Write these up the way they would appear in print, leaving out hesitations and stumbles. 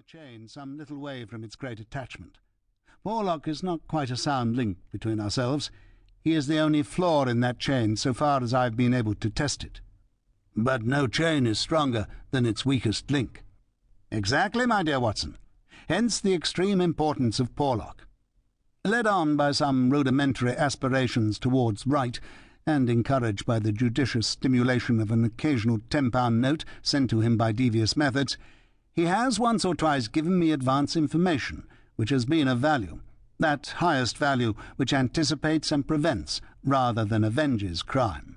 the chain some little way from its great attachment. Porlock is not quite a sound link between ourselves. He is the only flaw in that chain so far as I've been able to test it. But no chain is stronger than its weakest link. Exactly, my dear Watson. Hence the extreme importance of Porlock. Led on by some rudimentary aspirations towards right, and encouraged by the judicious stimulation of an occasional £10 note sent to him by devious methods, he has once or twice given me advance information, which has been of value, that highest value which anticipates and prevents rather than avenges crime.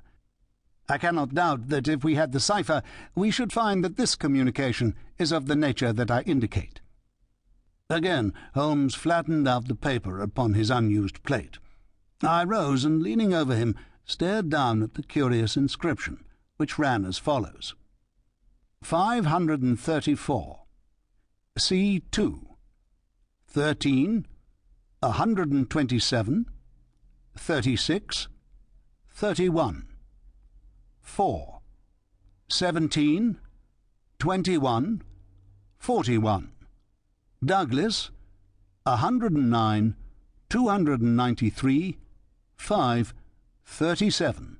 I cannot doubt that if we had the cipher, we should find that this communication is of the nature that I indicate. Again Holmes flattened out the paper upon his unused plate. I rose and, leaning over him, stared down at the curious inscription, which ran as follows: 534, C2, 13, 127, 36, 31, 4, 17, 21, 41, Douglas, 109, 293, 5, 37,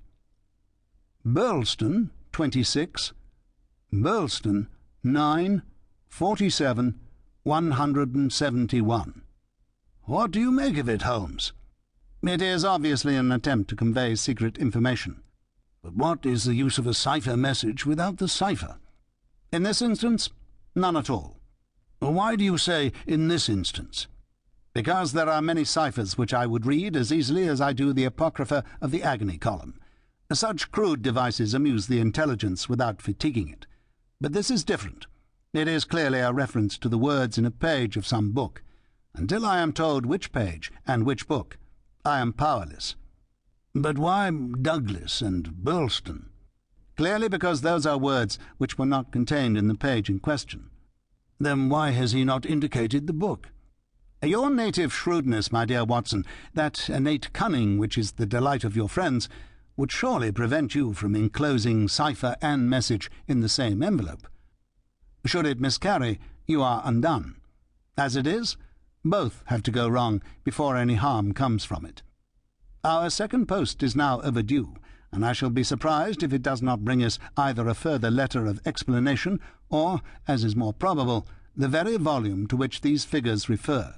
Burlston, 26, Burlston, 9, 47, 171. What do you make of it, Holmes? It is obviously an attempt to convey secret information. But what is the use of a cipher message without the cipher? In this instance, none at all. Why do you say in this instance? Because there are many ciphers which I would read as easily as I do the apocrypha of the agony column. Such crude devices amuse the intelligence without fatiguing it. But this is different. It is clearly a reference to the words in a page of some book. Until I am told which page and which book, I am powerless. But why Douglas and Burlston? Clearly because those are words which were not contained in the page in question. Then why has he not indicated the book? Your native shrewdness, my dear Watson, that innate cunning which is the delight of your friends, would surely prevent you from enclosing cipher and message in the same envelope. Should it miscarry, you are undone. As it is, both have to go wrong before any harm comes from it. Our second post is now overdue, and I shall be surprised if it does not bring us either a further letter of explanation or, as is more probable, the very volume to which these figures refer.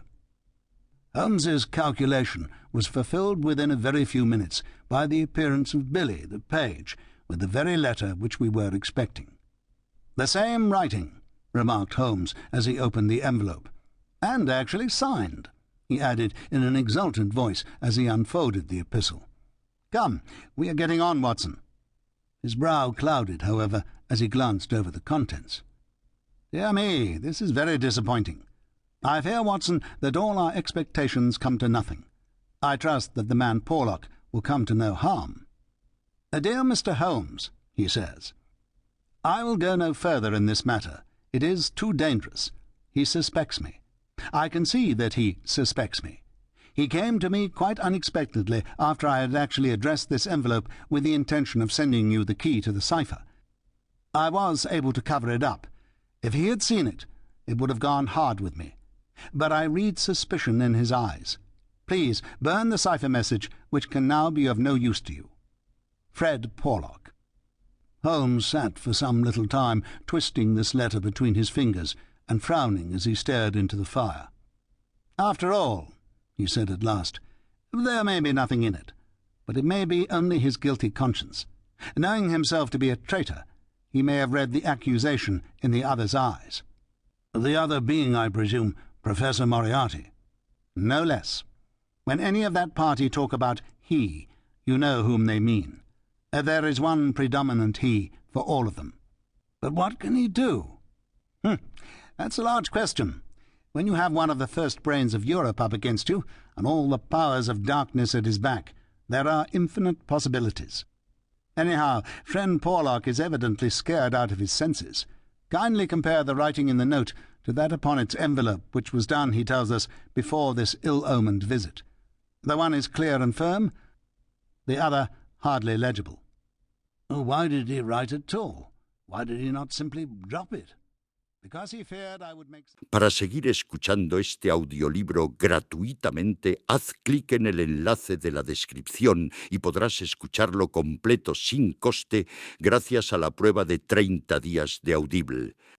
Holmes's calculation was fulfilled within a very few minutes by the appearance of Billy, the page, with the very letter which we were expecting. "The same writing," remarked Holmes as he opened the envelope, "and actually signed," he added in an exultant voice as he unfolded the epistle. "Come, we are getting on, Watson." His brow clouded, however, as he glanced over the contents. "Dear me, this is very disappointing. I fear, Watson, that all our expectations come to nothing. I trust that the man Porlock will come to no harm. Dear Mr. Holmes," he says, "I will go no further in this matter. It is too dangerous. He suspects me. I can see that he suspects me. He came to me quite unexpectedly after I had actually addressed this envelope with the intention of sending you the key to the cipher. I was able to cover it up. If he had seen it, it would have gone hard with me. But I read suspicion in his eyes. Please burn the cipher message, which can now be of no use to you. Fred Porlock." Holmes sat for some little time, twisting this letter between his fingers and frowning as he stared into the fire. "After all," he said at last, "there may be nothing in it, but it may be only his guilty conscience. Knowing himself to be a traitor, he may have read the accusation in the other's eyes." "The other being, I presume, Professor Moriarty?" "No less. When any of that party talk about he, you know whom they mean. There is one predominant he for all of them. But what can he do? That's a large question. When you have one of the first brains of Europe up against you, and all the powers of darkness at his back, there are infinite possibilities. Anyhow, friend Porlock is evidently scared out of his senses. Kindly compare the writing in the note to that upon its envelope, which was done, he tells us, before this ill-omened visit. The one is clear and firm, the other hardly legible." "Why did he write at all? Why did he not simply drop it?" because he feared I would make... Para seguir escuchando este audiolibro gratuitamente, haz clic en el enlace de la descripción y podrás escucharlo completo sin coste gracias a la prueba de 30 días de Audible.